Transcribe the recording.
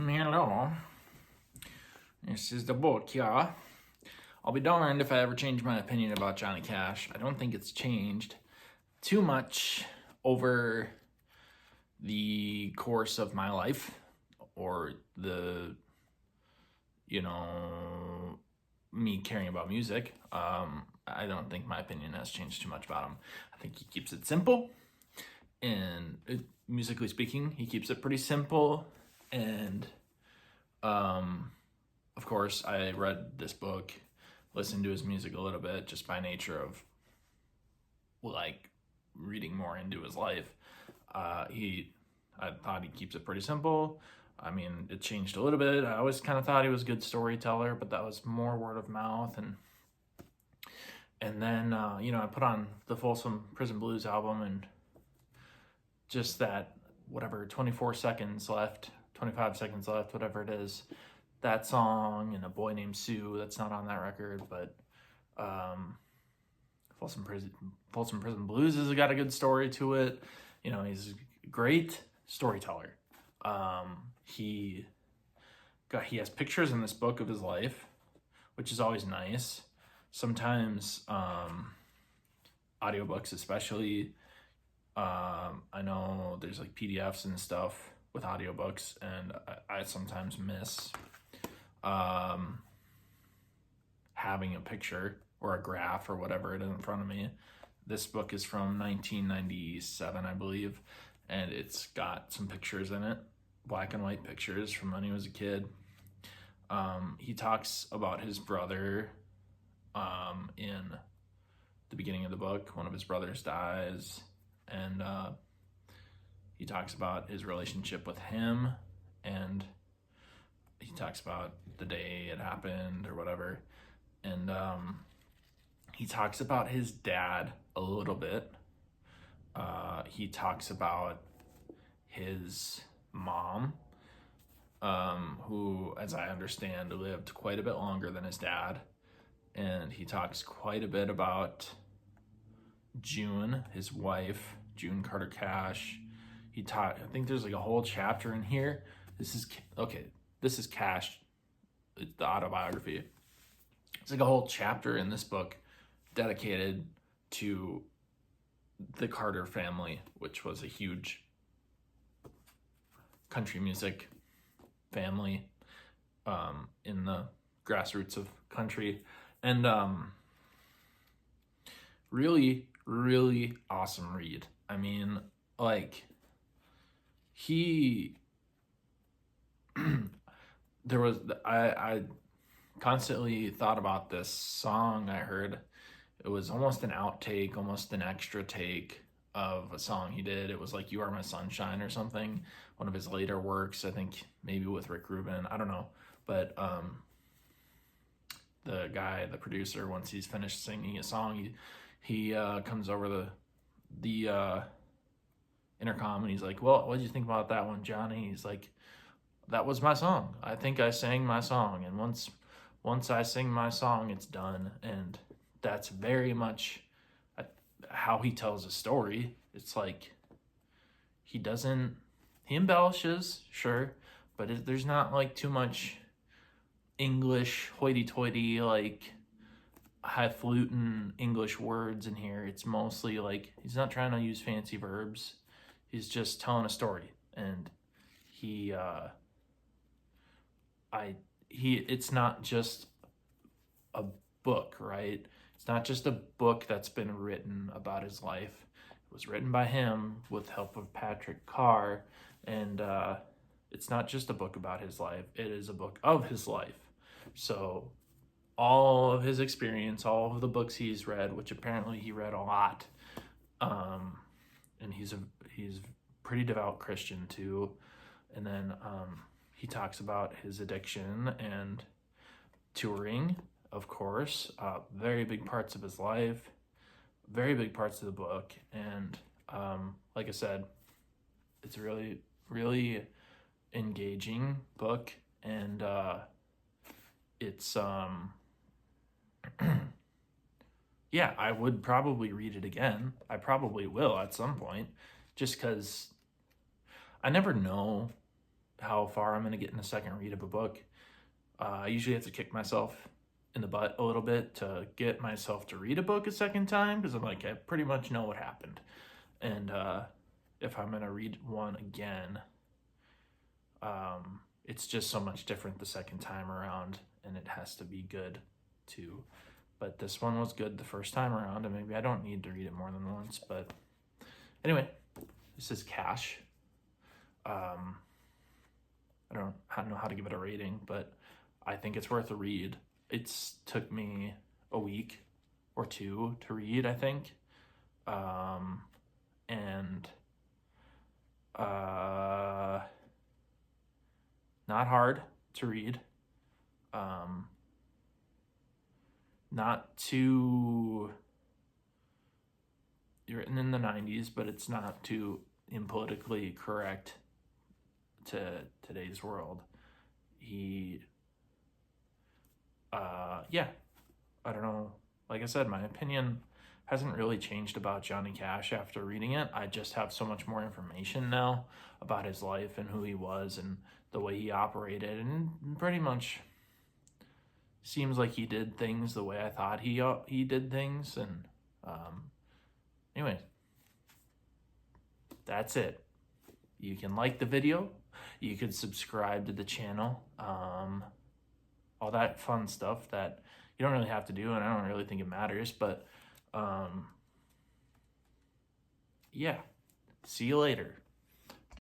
Hello. This is the book, yeah. I'll be darned if I ever change my opinion about Johnny Cash. I don't think it's changed too much over the course of my life or me caring about music. I don't think my opinion has changed too much about him. I think he keeps it simple, and musically speaking, he keeps it pretty simple. And of course, I read this book, listened to his music a little bit, just by nature of reading more into his life. I thought he keeps it pretty simple. I mean, it changed a little bit. I always kind of thought he was a good storyteller, but that was more word of mouth. And then I put on the Folsom Prison Blues album, and just that 25 seconds left, whatever it is, that song, and A Boy Named Sue, that's not on that record, but Folsom Prison Blues has got a good story to it. He's a great storyteller. He has pictures in this book of his life, which is always nice. Sometimes audiobooks especially, I know there's like PDFs and stuff with audiobooks, and I sometimes miss having a picture or a graph or whatever it is in front of me. This book is from 1997, I believe, and it's got some pictures in it, black and white pictures from when he was a kid. He talks about his brother in the beginning of the book. One of his brothers dies, and he talks about his relationship with him, and he talks about the day it happened or whatever. And he talks about his dad a little bit. He talks about his mom, who, as I understand, lived quite a bit longer than his dad. And he talks quite a bit about June, his wife, June Carter Cash. I think there's like a whole chapter in here. This is Cash, it's the autobiography. It's like a whole chapter in this book dedicated to the Carter family, which was a huge country music family in the grassroots of country. And really, really awesome read. I mean, I constantly thought about this song I heard. It was almost an outtake, almost an extra take of a song he did. It was like You Are My Sunshine or something, one of his later works, I think maybe with Rick Rubin, I don't know. But the producer, once he's finished singing a song, he comes over the intercom, and he's like, well, what did you think about that one, Johnny? He's like, that was my song. I think I sang my song, and once I sing my song, it's done. And that's very much how he tells a story. It's like he embellishes, sure, but there's not like too much English hoity-toity, like highfalutin English words in here. It's mostly like he's not trying to use fancy verbs. He's just telling a story, and it's not just a book, right? It's not just a book that's been written about his life. It was written by him with help of Patrick Carr, and it's not just a book about his life. It is a book of his life. So all of his experience, all of the books he's read, which apparently he read a lot, and he's a pretty devout Christian too. And then he talks about his addiction and touring, of course, very big parts of his life, very big parts of the book. And like I said, it's a really, really engaging book, and it's yeah, I would probably read it again. I probably will at some point, just because I never know how far I'm going to get in a second read of a book. I usually have to kick myself in the butt a little bit to get myself to read a book a second time, because I'm like, I pretty much know what happened. And if I'm going to read one again, it's just so much different the second time around, and it has to be good too. But this one was good the first time around, and maybe I don't need to read it more than once. But anyway, this is Cash. I don't know how to give it a rating, but I think it's worth a read. It's took me a week or two to read, I think. And not hard to read. Not too written in the 90s, but it's not too impolitically correct to today's world. I don't know. Like I said, my opinion hasn't really changed about Johnny Cash after reading it. I just have so much more information now about his life and who he was and the way he operated, and pretty much seems like he did things the way I thought he did things. And anyway, that's it. You can like the video, you can subscribe to the channel, all that fun stuff that you don't really have to do, and I don't really think it matters, but yeah, see you later.